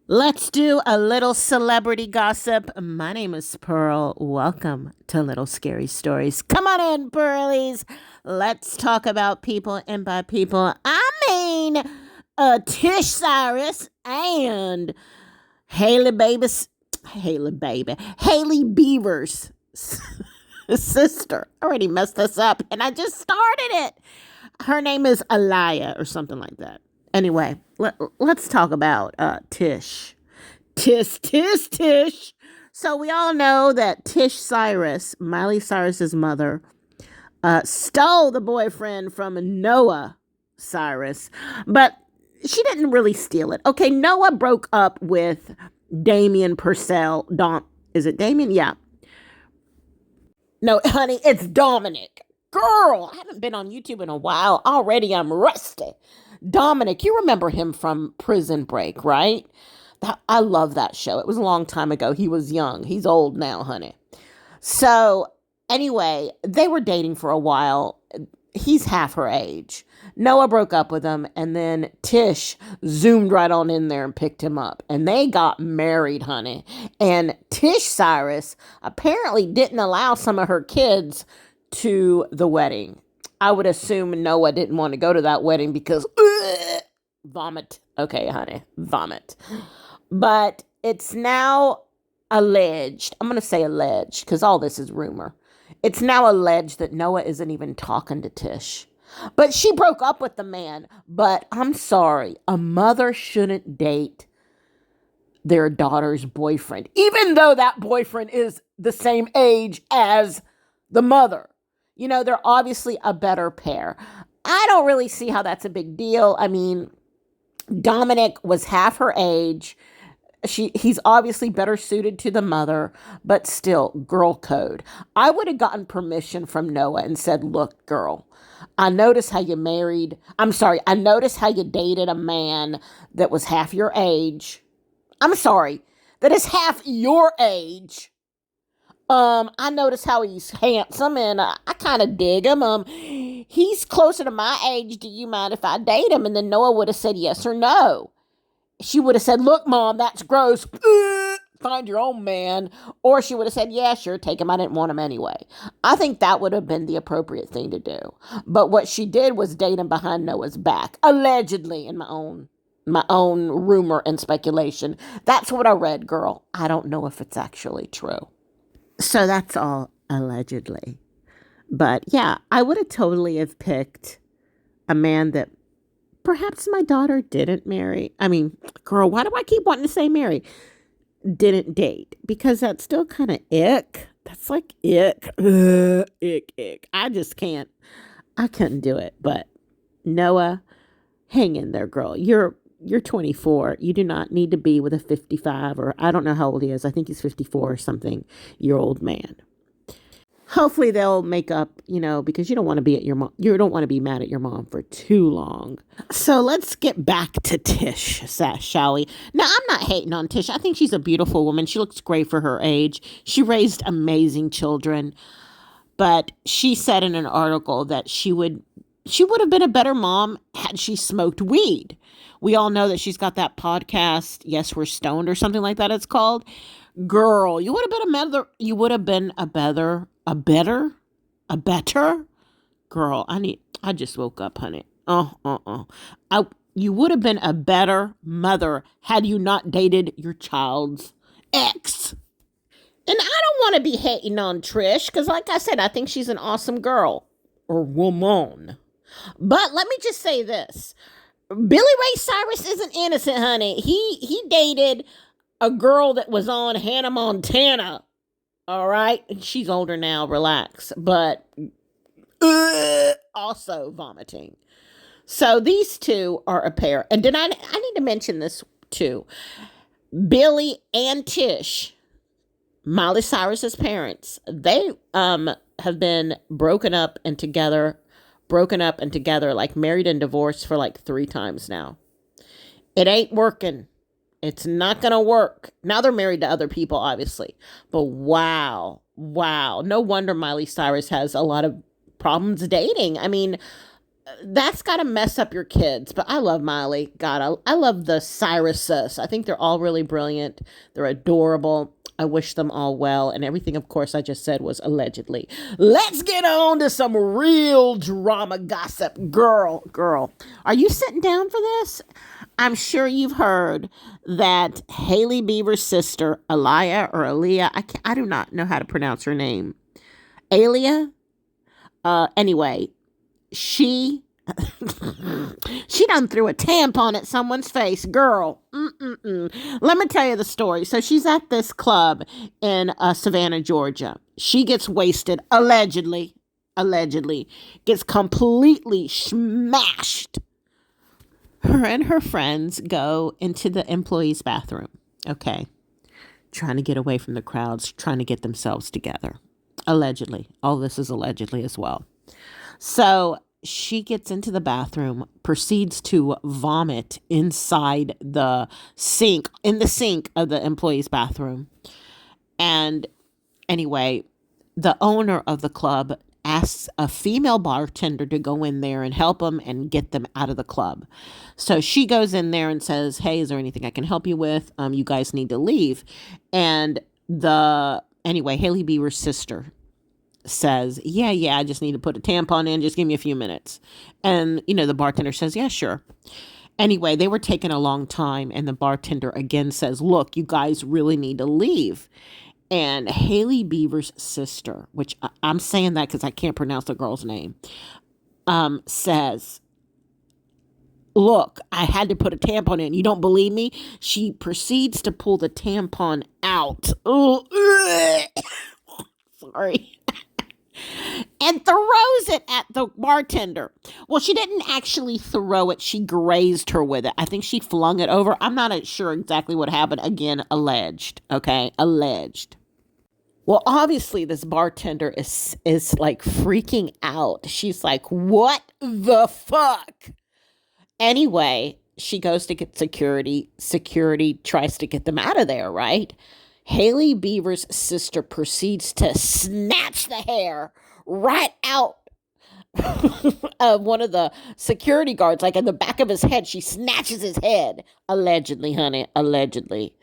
Let's do a little celebrity gossip. My name is Pearl. Welcome to Little Scary Stories. Come on in, Pearlies. Let's talk about people, and by people, I mean Tish Cyrus and Hailey Baby, Hailey Bieber's sister. I already messed this up, and I just started it. Her name is Aliyah or something like that. Anyway, let's talk about Tish. Tish. So we all know that Tish Cyrus, Miley Cyrus's mother, stole the boyfriend from Noah Cyrus, but she didn't really steal it. Okay, Noah broke up with Damien Purcell. Is it Damien? Yeah. No, honey, it's Dominic. Girl, I haven't been on YouTube in a while. Already I'm rusty. Dominic, you remember him from Prison Break, right? I love that show. It was a long time ago. He was young. He's old now, honey. So, anyway, they were dating for a while. He's half her age. Noah broke up with him, and then Tish zoomed right on in there and picked him up. And they got married, honey. And Tish Cyrus apparently didn't allow some of her kids to the wedding. I would assume Noah didn't want to go to that wedding because vomit. Okay, honey, vomit. But it's now alleged. I'm going to say alleged because all this is rumor. It's now alleged that Noah isn't even talking to Tish. But she broke up with the man. But I'm sorry, a mother shouldn't date their daughter's boyfriend, even though that boyfriend is the same age as the mother. You know, they're obviously a better pair. I don't really see how that's a big deal. I mean, Dominic was half her age. He's obviously better suited to the mother, but still, girl code. I would have gotten permission from Noah and said, look, girl, I noticed how you I noticed how you dated a man that was half your age. That is half your age. I noticed how he's handsome and I kind of dig him. He's closer to my age. Do you mind if I date him? And then Noah would have said yes or no. She would have said, look, Mom, that's gross. Find your own man. Or she would have said, yeah, sure, take him. I didn't want him anyway. I think that would have been the appropriate thing to do. But what she did was date him behind Noah's back, allegedly, in my own rumor and speculation. That's what I read, girl. I don't know if it's actually true. So that's all allegedly. But yeah, I would have totally have picked a man that perhaps my daughter didn't marry. I mean, girl, why do I keep wanting to say marry? Didn't date. Because that's still kind of ick. That's like ick. Ick. I just can't. I couldn't do it. But Noah, hang in there, girl. You're 24. You do not need to be with a 55 or I don't know how old he is. I think he's 54 or something year old man. Hopefully they'll make up, because you don't want to be at your mom. You don't want to be mad at your mom for too long. So let's get back to Tish, shall we? Now, I'm not hating on Tish. I think she's a beautiful woman. She looks great for her age. She raised amazing children. But she said in an article that she would have been a better mom had she smoked weed. We all know that she's got that podcast, Yes, We're Stoned or something like that it's called. Girl, you would have been a better girl. I just woke up, honey. You would have been a better mother had you not dated your child's ex. And I don't want to be hating on Trish because, like I said, I think she's an awesome girl or woman. But let me just say this. Billy Ray Cyrus isn't innocent, honey. He dated a girl that was on Hannah Montana. All right? She's older now, relax. But also vomiting. So these two are a pair. And I need to mention this too. Billy and Tish, Miley Cyrus's parents, they have been broken up and together, like married and divorced for like 3 times now. It ain't working. It's not going to work. Now they're married to other people, obviously. But wow. No wonder Miley Cyrus has a lot of problems dating. I mean, that's got to mess up your kids. But I love Miley. God, I love the Cyruses. I think they're all really brilliant. They're adorable. I wish them all well. And everything, of course, I just said was allegedly. Let's get on to some real drama gossip. Girl, are you sitting down for this? I'm sure you've heard that Hailey Bieber sister, Aliyah or Aaliyah, I do not know how to pronounce her name. Alia? Anyway, she she done threw a tampon at someone's face, girl. Let me tell you the story. So she's at this club in Savannah, Georgia. She gets wasted, allegedly, gets completely smashed. Her and her friends go into the employees' bathroom. Okay, trying to get away from the crowds, trying to get themselves together. Allegedly, all this is allegedly as well. So she gets into the bathroom, proceeds to vomit inside in the sink of the employee's bathroom. And anyway, the owner of the club asks a female bartender to go in there and help them and get them out of the club. So she goes in there and says, "Hey, is there anything I can help you with? You guys need to leave." And Hailey Bieber's sister says, yeah, I just need to put a tampon in. Just give me a few minutes. And, the bartender says, yeah, sure. Anyway, they were taking a long time. And the bartender again says, look, you guys really need to leave. And Hailey Bieber's sister, which I'm saying that because I can't pronounce the girl's name, says, look, I had to put a tampon in. You don't believe me? She proceeds to pull the tampon out. Oh, sorry. And throws it at the bartender. Well, she didn't actually throw it. She grazed her with it. I think she flung it over. I'm not sure exactly what happened. Again, alleged. Okay, alleged. Well, obviously, this bartender is like freaking out. She's like, what the fuck? Anyway, she goes to get security. Security tries to get them out of there, right? Hailey Bieber's sister proceeds to snatch the hair right out of one of the security guards, like in the back of his head. She snatches his head, allegedly, honey, allegedly,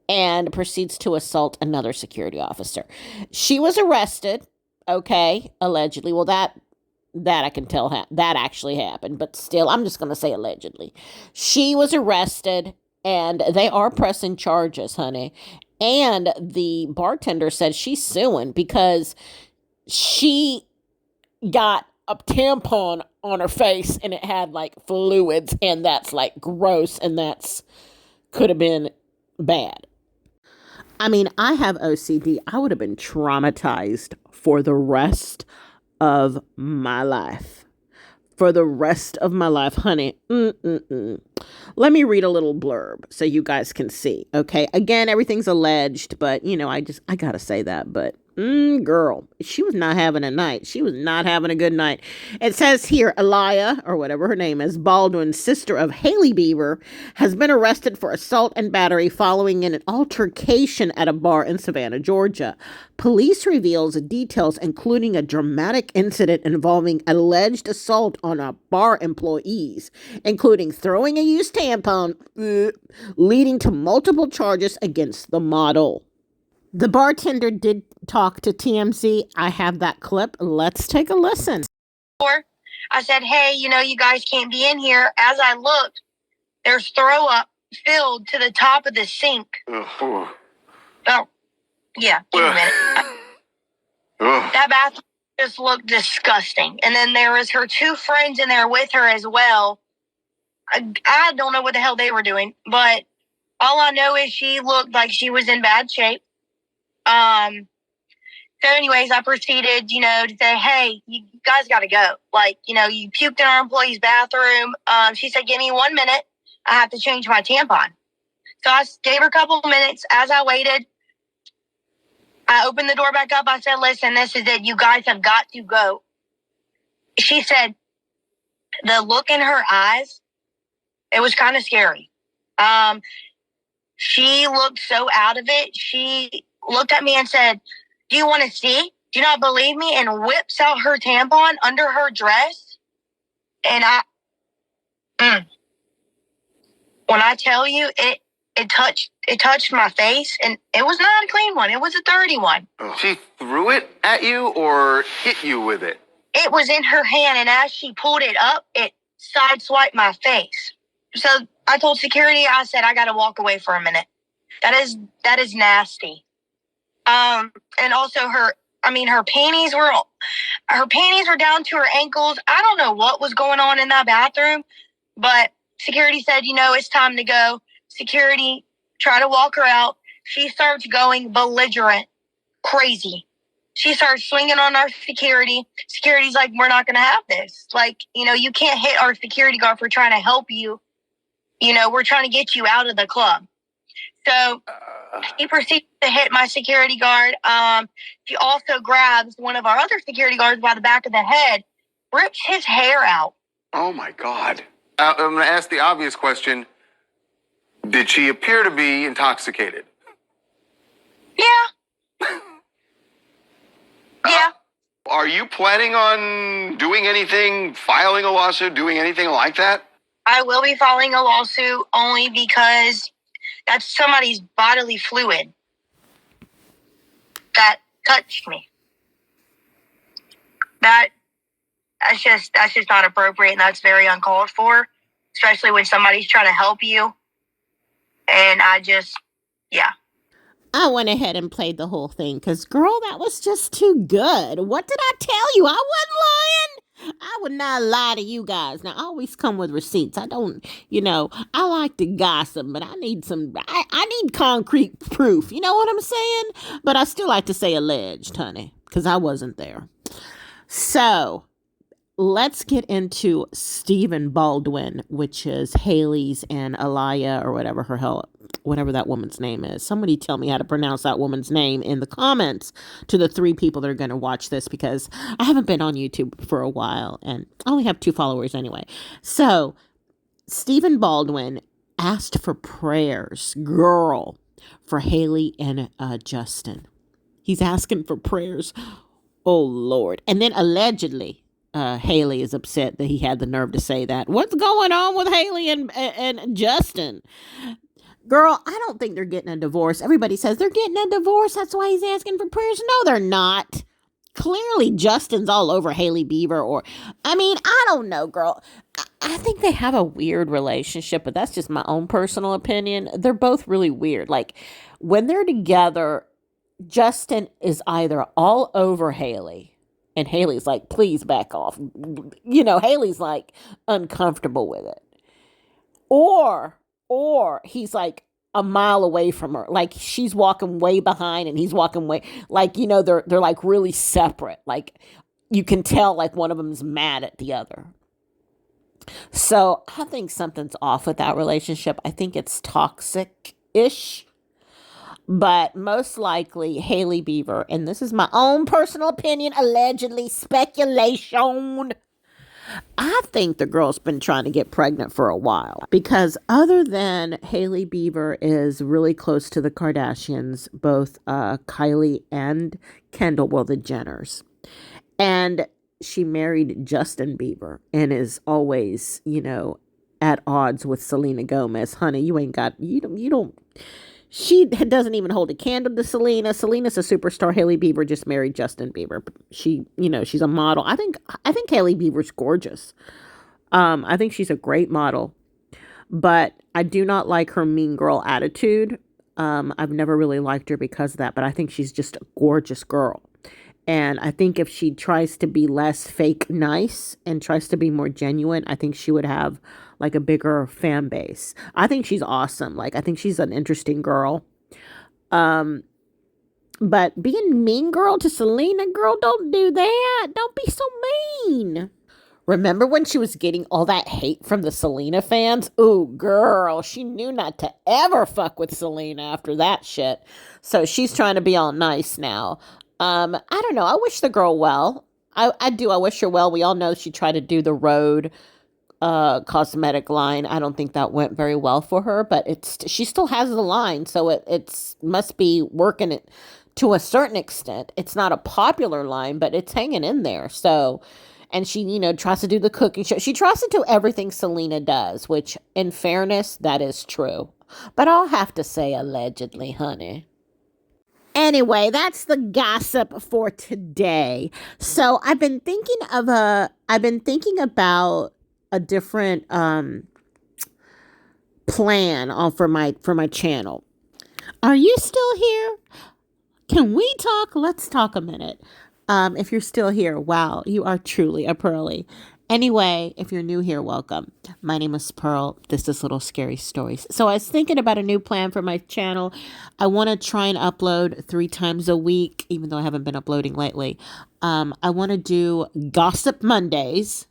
and proceeds to assault another security officer. She was arrested, okay, allegedly. Well, that I can tell that actually happened, but still, I'm just going to say allegedly. She was arrested, and they are pressing charges, honey. And the bartender said she's suing because she got a tampon on her face and it had like fluids, and that's like gross, and that's could have been bad. I mean, I have OCD. I would have been traumatized for the rest of my life. For the rest of my life, honey. Let me read a little blurb so you guys can see. Okay. Again, everything's alleged, but I gotta say that. But girl, she was not having a night. She was not having a good night. It says here, Aliyah, or whatever her name is, Baldwin, sister of Hailey Bieber, has been arrested for assault and battery following an altercation at a bar in Savannah, Georgia. Police reveals details, including a dramatic incident involving alleged assault on a bar employees, including throwing a used tampon, leading to multiple charges against the model. The bartender did talk to TMZ. I have that clip. Let's take a listen. I said, hey, you guys can't be in here. As I looked, there's throw up filled to the top of the sink. Oh, yeah, give me a minute. That bathroom just looked disgusting. And then there was her two friends in there with her as well. I don't know what the hell they were doing, but all I know is she looked like she was in bad shape. So anyways, I proceeded, to say, hey, you guys got to go. Like, you puked in our employee's bathroom. She said, give me 1 minute. I have to change my tampon. So I gave her a couple of minutes. As I waited, I opened the door back up. I said, listen, this is it. You guys have got to go. She said, the look in her eyes, it was kind of scary. She looked so out of it. She looked at me and said, do you want to see? Do you not believe me? And whips out her tampon under her dress. And when I tell you, it touched my face, and it was not a clean one. It was a dirty one. She threw it at you or hit you with it? It was in her hand, and as she pulled it up, it sideswiped my face. So I told security, I said, I got to walk away for a minute. That is nasty. And also her panties were down to her ankles. I don't know what was going on in that bathroom, but security said, it's time to go. Security tried to walk her out. She starts going belligerent, crazy. She starts swinging on our security. Security's like, we're not going to have this. Like, you can't hit our security guard for trying to help you. We're trying to get you out of the club. So he proceeds to hit my security guard. He also grabs one of our other security guards by the back of the head, rips his hair out. Oh, my God. I'm going to ask the obvious question. Did she appear to be intoxicated? Yeah. Yeah. Are you planning on doing anything, filing a lawsuit, doing anything like that? I will be filing a lawsuit only because that's somebody's bodily fluid that touched me. That's just not appropriate, and that's very uncalled for, especially when somebody's trying to help you. And yeah. I went ahead and played the whole thing because, girl, that was just too good. What did I tell you? I wasn't lying. I would not lie to you guys. Now, I always come with receipts. I don't, I like to gossip, but I need I need concrete proof. You know what I'm saying? But I still like to say alleged, honey, because I wasn't there. So let's get into Stephen Baldwin, which is Hailey's and Aliyah or whatever that woman's name is. Somebody tell me how to pronounce that woman's name in the comments to the 3 people that are going to watch this, because I haven't been on YouTube for a while and I only have 2 followers anyway. So Stephen Baldwin asked for prayers, girl, for Hailey and Justin. He's asking for prayers. Oh, Lord. And then allegedly, Hailey is upset that he had the nerve to say that. What's going on with Hailey and Justin? Girl, I don't think they're getting a divorce. Everybody says they're getting a divorce. That's why he's asking for prayers. No, they're not. Clearly, Justin's all over Hailey Bieber I don't know, girl. I think they have a weird relationship, but that's just my own personal opinion. They're both really weird. Like, when they're together, Justin is either all over Hailey, and Hailey's like, please back off. Hailey's like uncomfortable with it. Or he's like a mile away from her. Like, she's walking way behind and he's walking way, like, they're like really separate. Like, you can tell like one of them's mad at the other. So I think something's off with that relationship. I think it's toxic-ish. But most likely Hailey Bieber, and this is my own personal opinion, allegedly speculation, I think the girl's been trying to get pregnant for a while, because other than Hailey Bieber is really close to the Kardashians, both Kylie and Kendall, well, the Jenners, and she married Justin Bieber and is always, at odds with Selena Gomez. Honey, you don't. She doesn't even hold a candle to Selena. Selena's a superstar. Hailey Bieber just married Justin Bieber. She, she's a model. I think Hailey Bieber's gorgeous. I think she's a great model, but I do not like her mean girl attitude. I've never really liked her because of that, but I think she's just a gorgeous girl. And I think if she tries to be less fake nice and tries to be more genuine, I think she would have like a bigger fan base. I think she's awesome. Like, I think she's an interesting girl. But being mean girl to Selena, girl, don't do that. Don't be so mean. Remember when she was getting all that hate from the Selena fans? Ooh, girl, she knew not to ever fuck with Selena after that shit. So she's trying to be all nice now. I don't know. I wish the girl well. I do. I wish her well. We all know she tried to do the Road cosmetic line. I don't think that went very well for her, but she still has the line, so it must be working it to a certain extent. It's not a popular line, but it's hanging in there. So, and she, tries to do the cooking show. She tries to do everything Selena does, which, in fairness, that is true. But I'll have to say allegedly, honey. Anyway, that's the gossip for today. So I've been thinking about a different plan for my channel. Are you still here? Can we talk? Let's talk a minute. If you're still here, wow, you are truly a pearly. Anyway, if you're new here, welcome. My name is Pearl. This is Little Scary Stories. So I was thinking about a new plan for my channel. I want to try and upload 3 times a week, even though I haven't been uploading lately. I want to do Gossip Mondays,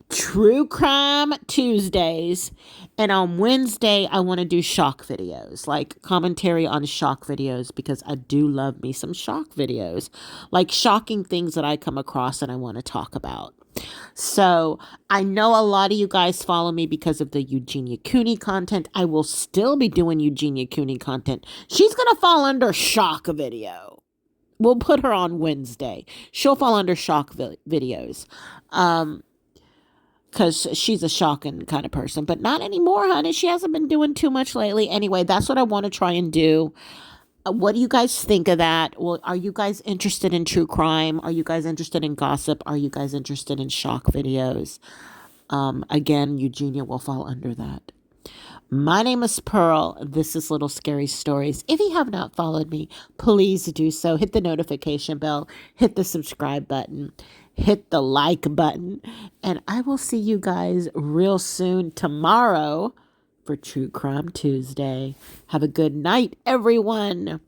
True Crime Tuesdays, and on Wednesday I want to do shock videos, like commentary on shock videos, because I do love me some shock videos, like shocking things that I come across and I want to talk about. So I know a lot of you guys follow me because of the Eugenia Cooney content. I will still be doing Eugenia Cooney content. She's going to fall under shock video. We'll put her on Wednesday. She'll fall under shock videos. Because she's a shocking kind of person. But not anymore, honey. She hasn't been doing too much lately. Anyway, that's what I want to try and do. What do you guys think of that? Well, are you guys interested in true crime? Are you guys interested in gossip? Are you guys interested in shock videos? Again, Eugenia will fall under that. My name is Pearl. This is Little Scary Stories. If you have not followed me, please do so. Hit the notification bell. Hit the subscribe button. Hit the like button. And I will see you guys real soon tomorrow for True Crime Tuesday. Have a good night, everyone.